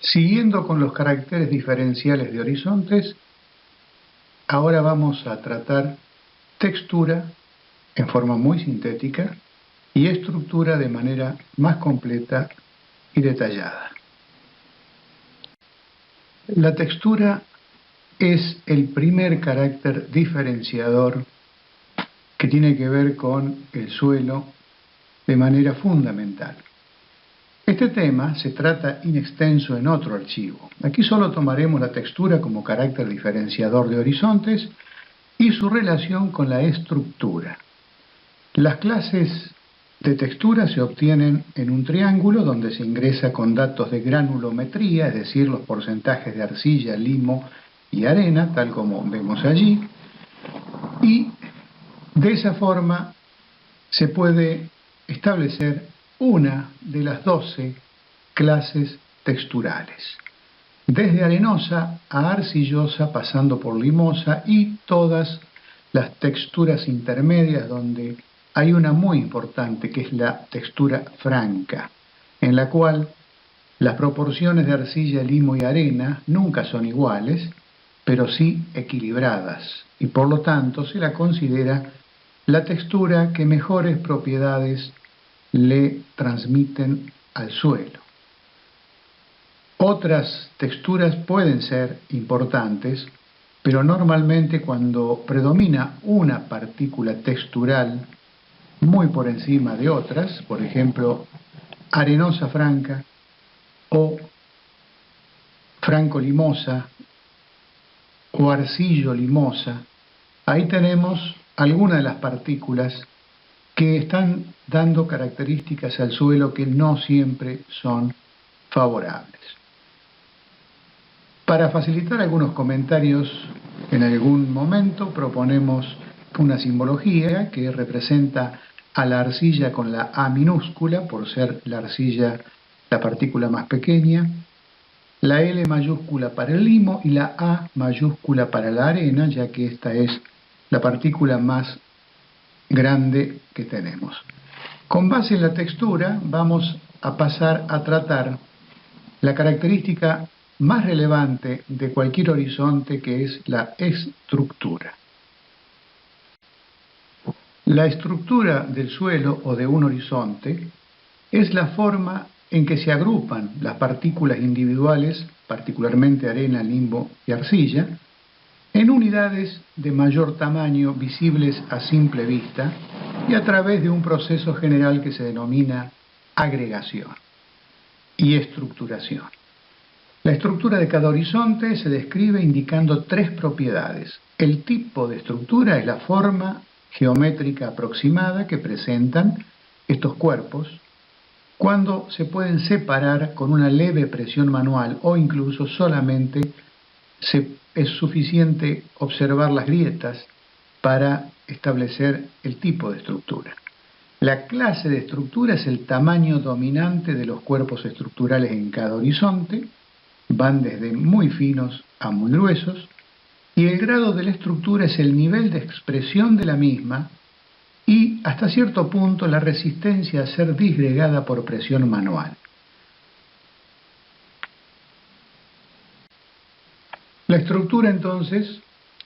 Siguiendo con los caracteres diferenciales de horizontes, ahora vamos a tratar textura en forma muy sintética y estructura de manera más completa y detallada. La textura es el primer carácter diferenciador que tiene que ver con el suelo de manera fundamental. Este tema se trata in extenso en otro archivo. Aquí solo tomaremos la textura como carácter diferenciador de horizontes y su relación con la estructura. Las clases de textura se obtienen en un triángulo donde se ingresa con datos de granulometría, es decir, los porcentajes de arcilla, limo y arena, tal como vemos allí, y de esa forma se puede establecer una de las 12 clases texturales, desde arenosa a arcillosa, pasando por limosa y todas las texturas intermedias, donde hay una muy importante que es la textura franca, en la cual las proporciones de arcilla, limo y arena nunca son iguales, pero sí equilibradas, y por lo tanto se la considera la textura que mejores propiedades le transmiten al suelo. Otras texturas pueden ser importantes, pero normalmente cuando predomina una partícula textural muy por encima de otras, por ejemplo, arenosa franca o franco-limosa o arcillo-limosa, ahí tenemos algunas de las partículas que están dando características al suelo que no siempre son favorables. Para facilitar algunos comentarios en algún momento proponemos una simbología que representa a la arcilla con la A minúscula, por ser la arcilla la partícula más pequeña, la L mayúscula para el limo y la A mayúscula para la arena, ya que esta es la partícula más grande que tenemos. Con base en la textura vamos a pasar a tratar la característica más relevante de cualquier horizonte, que es la estructura. La estructura del suelo o de un horizonte es la forma en que se agrupan las partículas individuales, particularmente arena, limbo y arcilla, en unidades de mayor tamaño visibles a simple vista y a través de un proceso general que se denomina agregación y estructuración. La estructura de cada horizonte se describe indicando tres propiedades. El tipo de estructura es la forma geométrica aproximada que presentan estos cuerpos, cuando se pueden separar con una leve presión manual o incluso solamente es suficiente observar las grietas para establecer el tipo de estructura. La clase de estructura es el tamaño dominante de los cuerpos estructurales en cada horizonte, van desde muy finos a muy gruesos, y el grado de la estructura es el nivel de expresión de la misma y, hasta cierto punto, la resistencia a ser disgregada por presión manual. La estructura, entonces,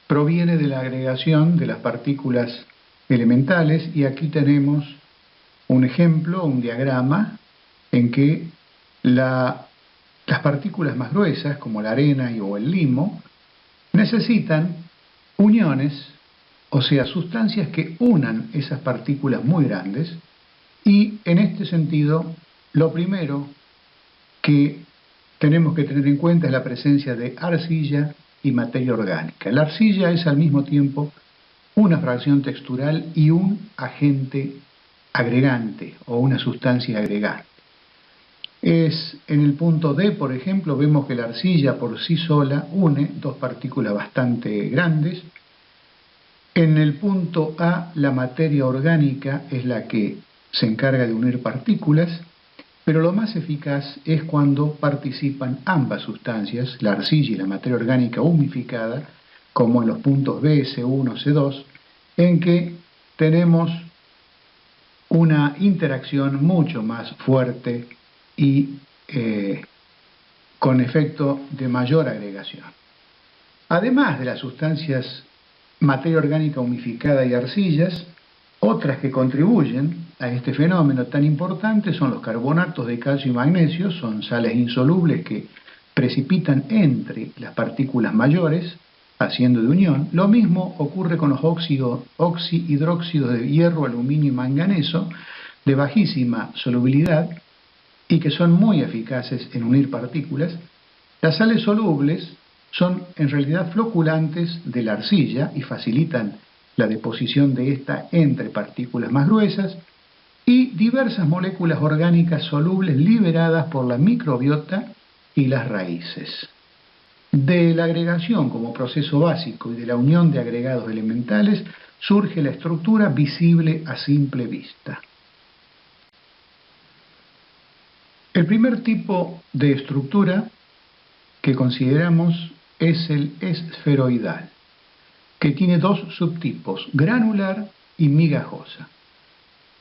proviene de la agregación de las partículas elementales, y aquí tenemos un ejemplo, un diagrama, en que las partículas más gruesas, como la arena o el limo, necesitan uniones, o sea, sustancias que unan esas partículas muy grandes, y en este sentido, lo primero que tenemos que tener en cuenta es la presencia de arcilla y materia orgánica. La arcilla es al mismo tiempo una fracción textural y un agente agregante o una sustancia agregante. En el punto D, por ejemplo, vemos que la arcilla por sí sola une dos partículas bastante grandes. En el punto A, la materia orgánica es la que se encarga de unir partículas, pero lo más eficaz es cuando participan ambas sustancias, la arcilla y la materia orgánica humificada, como en los puntos B, C1, C2, en que tenemos una interacción mucho más fuerte y con efecto de mayor agregación. Además de las sustancias materia orgánica humificada y arcillas, otras que contribuyen a este fenómeno tan importante son los carbonatos de calcio y magnesio, son sales insolubles que precipitan entre las partículas mayores, haciendo de unión. Lo mismo ocurre con los oxihidróxidos de hierro, aluminio y manganeso, de bajísima solubilidad y que son muy eficaces en unir partículas. Las sales solubles son en realidad floculantes de la arcilla y facilitan la deposición de esta entre partículas más gruesas, y diversas moléculas orgánicas solubles liberadas por la microbiota y las raíces. De la agregación como proceso básico y de la unión de agregados elementales surge la estructura visible a simple vista. El primer tipo de estructura que consideramos es el esferoidal, que tiene dos subtipos, granular y migajosa.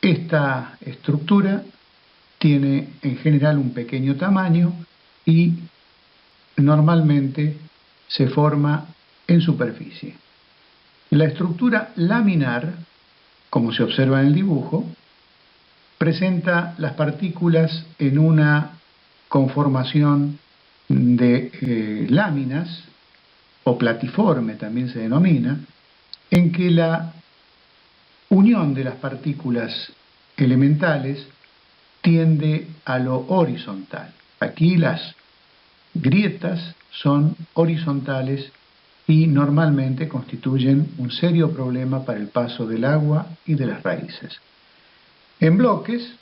Esta estructura tiene en general un pequeño tamaño y normalmente se forma en superficie. La estructura laminar, como se observa en el dibujo, presenta las partículas en una conformación de láminas, o platiforme también se denomina, en que la unión de las partículas elementales tiende a lo horizontal. Aquí las grietas son horizontales y normalmente constituyen un serio problema para el paso del agua y de las raíces. En bloques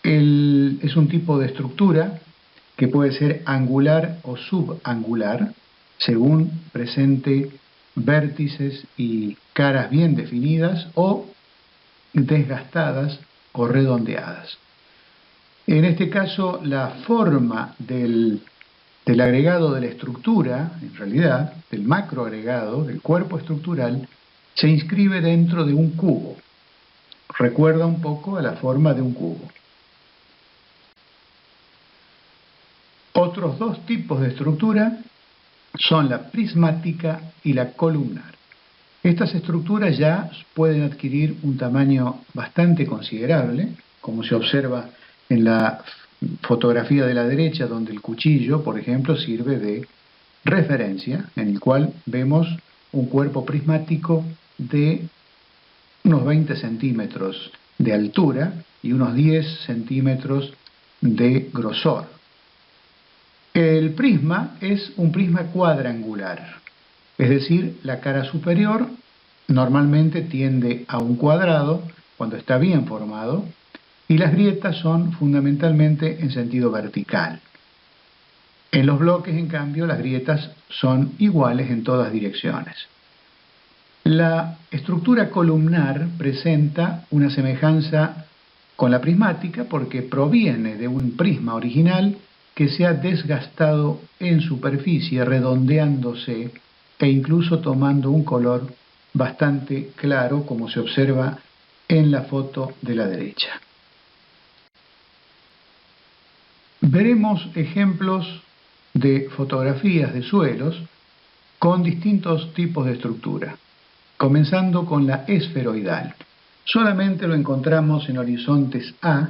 es un tipo de estructura que puede ser angular o subangular, según presente vértices y caras bien definidas o desgastadas o redondeadas. En este caso, la forma del agregado de la estructura, en realidad, del macroagregado, del cuerpo estructural, se inscribe dentro de un cubo. Recuerda un poco a la forma de un cubo. Otros dos tipos de estructura son la prismática y la columnar. Estas estructuras ya pueden adquirir un tamaño bastante considerable, como se observa en la fotografía de la derecha, donde el cuchillo, por ejemplo, sirve de referencia, en el cual vemos un cuerpo prismático de unos 20 centímetros de altura y unos 10 centímetros de grosor. El prisma es un prisma cuadrangular, es decir, la cara superior normalmente tiende a un cuadrado cuando está bien formado y las grietas son fundamentalmente en sentido vertical. En los bloques, en cambio, las grietas son iguales en todas direcciones. La estructura columnar presenta una semejanza con la prismática porque proviene de un prisma original que se ha desgastado en superficie, redondeándose e incluso tomando un color bastante claro, como se observa en la foto de la derecha. Veremos ejemplos de fotografías de suelos con distintos tipos de estructura, comenzando con la esferoidal. Solamente lo encontramos en horizontes A,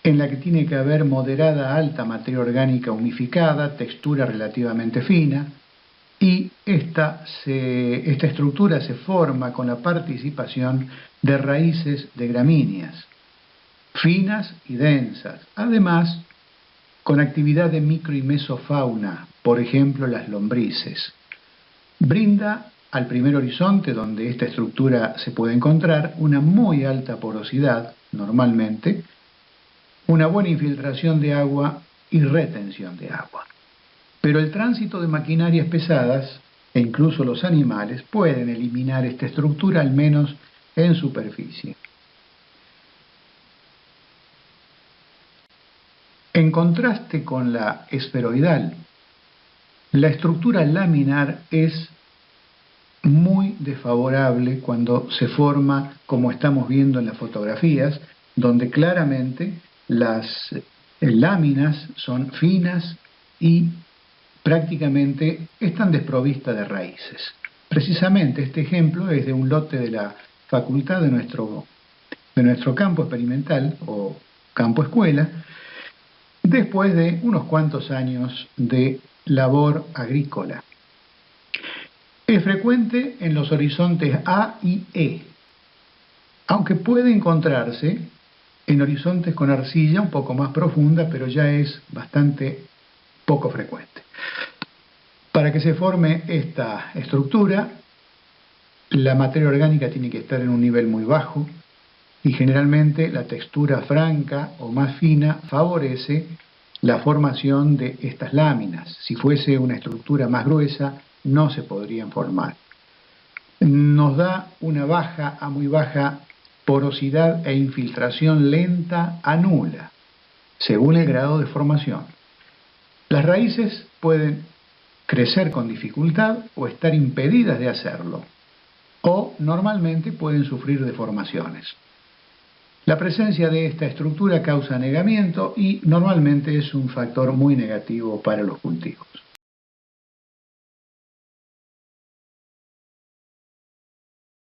en la que tiene que haber moderada a alta materia orgánica humificada, textura relativamente fina, y esta estructura se forma con la participación de raíces de gramíneas, finas y densas, además con actividad de micro y mesofauna, por ejemplo las lombrices. Brinda al primer horizonte donde esta estructura se puede encontrar una muy alta porosidad, normalmente, una buena infiltración de agua y retención de agua. Pero el tránsito de maquinarias pesadas, e incluso los animales, pueden eliminar esta estructura al menos en superficie. En contraste con la esferoidal, la estructura laminar es muy desfavorable cuando se forma como estamos viendo en las fotografías, donde claramente las láminas son finas y prácticamente están desprovistas de raíces. Precisamente este ejemplo es de un lote de la facultad de nuestro campo experimental o campo escuela, después de unos cuantos años de labor agrícola. Es frecuente en los horizontes A y E, aunque puede encontrarse en horizontes con arcilla un poco más profunda, pero ya es bastante poco frecuente. Para que se forme esta estructura, la materia orgánica tiene que estar en un nivel muy bajo y generalmente la textura franca o más fina favorece la formación de estas láminas. Si fuese una estructura más gruesa, no se podrían formar. Nos da una baja a muy baja porosidad e infiltración lenta a nula, según el grado de formación. Las raíces pueden crecer con dificultad o estar impedidas de hacerlo, o normalmente pueden sufrir deformaciones. La presencia de esta estructura causa anegamiento y normalmente es un factor muy negativo para los cultivos.